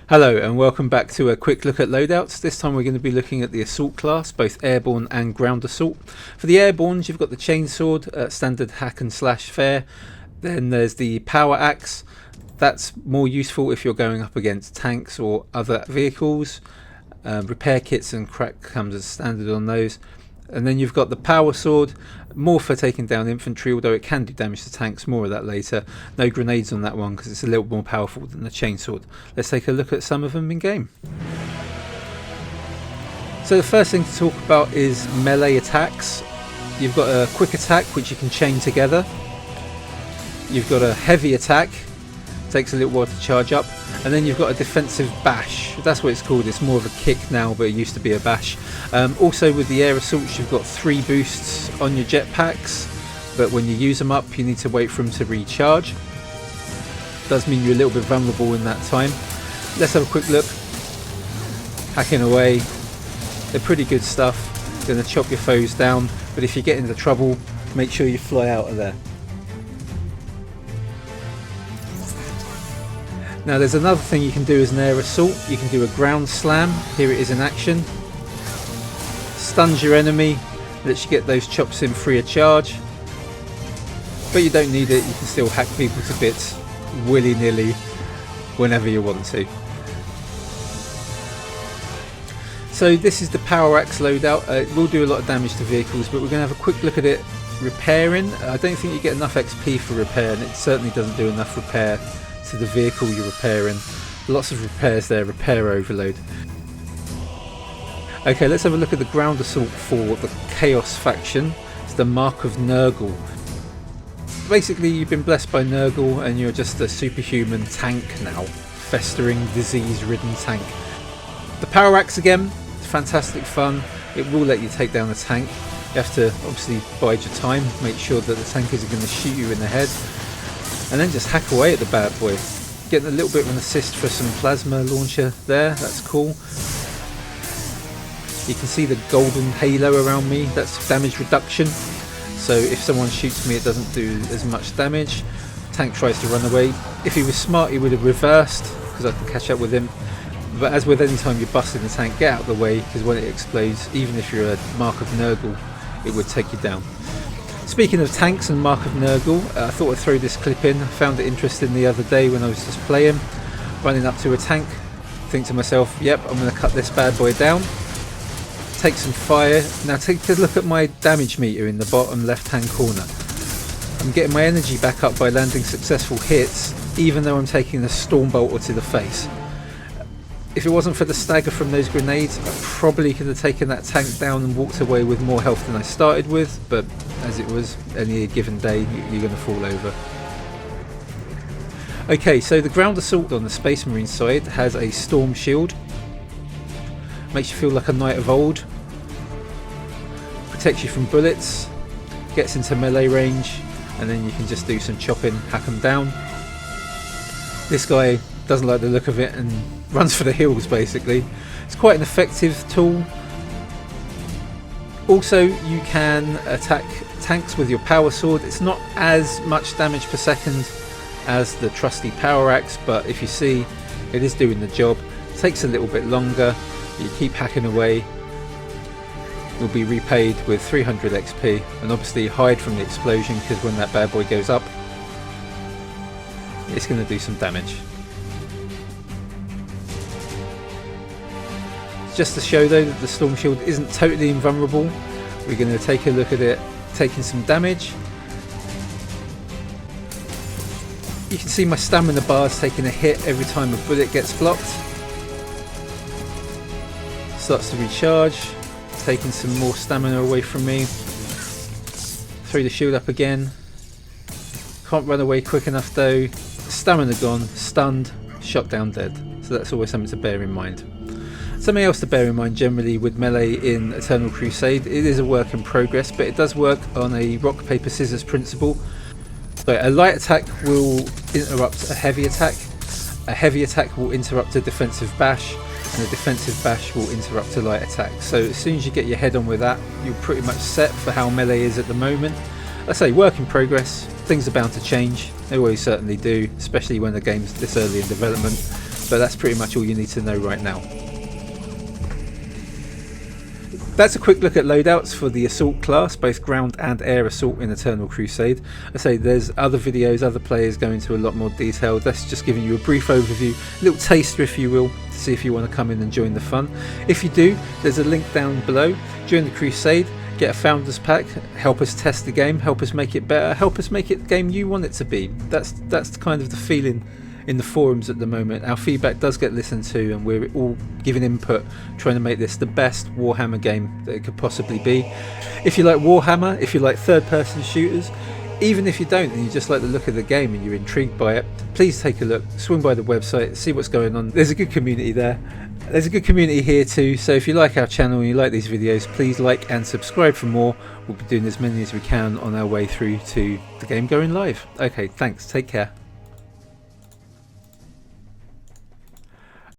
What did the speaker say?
Hello and welcome back to a quick look at loadouts. This time we're going to be looking at the assault class, both airborne and ground assault. For the airbornes you've got the chainsword, standard hack and slash fare. Then there's the power axe. That's more useful if you're going up against tanks or other vehicles. Repair kits and crack comes as standard on those. And then you've got the power sword, more for taking down infantry, although it can do damage to tanks, more of that later. No grenades on that one because it's a little more powerful than the chainsword. Let's take a look at some of them in game. So the first thing to talk about is melee attacks. You've got a quick attack which you can chain together. You've got a heavy attack, takes a little while to charge up, and then you've got a defensive bash. That's what it's called. It's more of a kick now, but it used to be a bash. Also with the air assaults you've got 3 boosts on your jetpacks, but when you use them up you need to wait for them to recharge. Does mean you're a little bit vulnerable in that time. Let's have a quick look. Hacking away, they're pretty good stuff. Going to chop your foes down, but if you get into trouble make sure you fly out of there. Now there's another thing you can do as an air assault. You can do a ground slam. Here it is in action. Stuns your enemy, lets you get those chops in free of charge. But you don't need it, you can still hack people to bits willy-nilly whenever you want to. So this is the power axe loadout. It will do a lot of damage to vehicles, but we're going to have a quick look at it repairing. I don't think you get enough XP for repair, and it certainly doesn't do enough repair to the vehicle you're repairing. Lots of repairs there, repair overload. Okay, let's have a look at the ground assault for the Chaos faction. It's the Mark of Nurgle. Basically you've been blessed by Nurgle and you're just a superhuman tank now. Festering, disease-ridden tank. The power axe again, fantastic fun. It will let you take down a tank. You have to obviously bide your time, make sure that the tank isn't going to shoot you in the head. And then just hack away at the bad boy. Getting a little bit of an assist for some plasma launcher there, that's cool. You can see the golden halo around me, that's damage reduction. So if someone shoots me it doesn't do as much damage. Tank tries to run away. If he was smart he would have reversed, because I can catch up with him. But as with any time you're busting the tank, get out of the way, because when it explodes, even if you're a Mark of Nurgle, it would take you down. Speaking of tanks and Mark of Nurgle, I thought I'd throw this clip in. I found it interesting the other day when I was just playing, running up to a tank, think to myself, yep, I'm going to cut this bad boy down, take some fire. Now take a look at my damage meter in the bottom left hand corner. I'm getting my energy back up by landing successful hits, even though I'm taking a storm bolter to the face. If it wasn't for the stagger from those grenades, I probably could have taken that tank down and walked away with more health than I started with, but as it was, any given day you're going to fall over. Okay, so the ground assault on the Space Marine side has a storm shield. Makes you feel like a knight of old. Protects you from bullets, gets into melee range, and then you can just do some chopping, hack them down. This guy doesn't like the look of it and runs for the hills basically. It's quite an effective tool. Also you can attack tanks with your power sword. It's not as much damage per second as the trusty power axe, but if you see, it is doing the job. It takes a little bit longer. You keep hacking away. You'll be repaid with 300 XP, and obviously hide from the explosion, because when that bad boy goes up it's going to do some damage. Just to show though that the storm shield isn't totally invulnerable, we're going to take a look at it taking some damage. You can see my stamina bars taking a hit every time a bullet gets blocked. Starts to recharge, taking some more stamina away from me. Throw the shield up again. Can't run away quick enough though. Stamina gone, stunned, shot down dead. So that's always something to bear in mind. Something else to bear in mind generally with melee in Eternal Crusade, it is a work in progress, but it does work on a rock paper scissors principle. So a light attack will interrupt a heavy attack will interrupt a defensive bash, and a defensive bash will interrupt a light attack. So as soon as you get your head on with that, you're pretty much set for how melee is at the moment. I say work in progress, things are bound to change, they always certainly do, especially when the game's this early in development. but that's pretty much all you need to know right now. That's a quick look at loadouts for the Assault class, both ground and air assault in Eternal Crusade. I say there's other videos, other players go into a lot more detail. That's just giving you a brief overview, a little taster if you will, to see if you want to come in and join the fun. If you do, there's a link down below. Join the Crusade, get a Founders Pack, help us test the game, help us make it better, help us make it the game you want it to be. That's kind of the feeling in the forums at the moment. Our feedback does get listened to, and we're all giving input, trying to make this the best Warhammer game that it could possibly be. If you like Warhammer, if you like third-person shooters, even if you don't and you just like the look of the game and you're intrigued by it, please take a look, swing by the website, see what's going on. There's a good community there. There's a good community here too, so if you like our channel and you like these videos, please like and subscribe for more. We'll be doing as many as we can on our way through to the game going live. Okay, thanks, take care.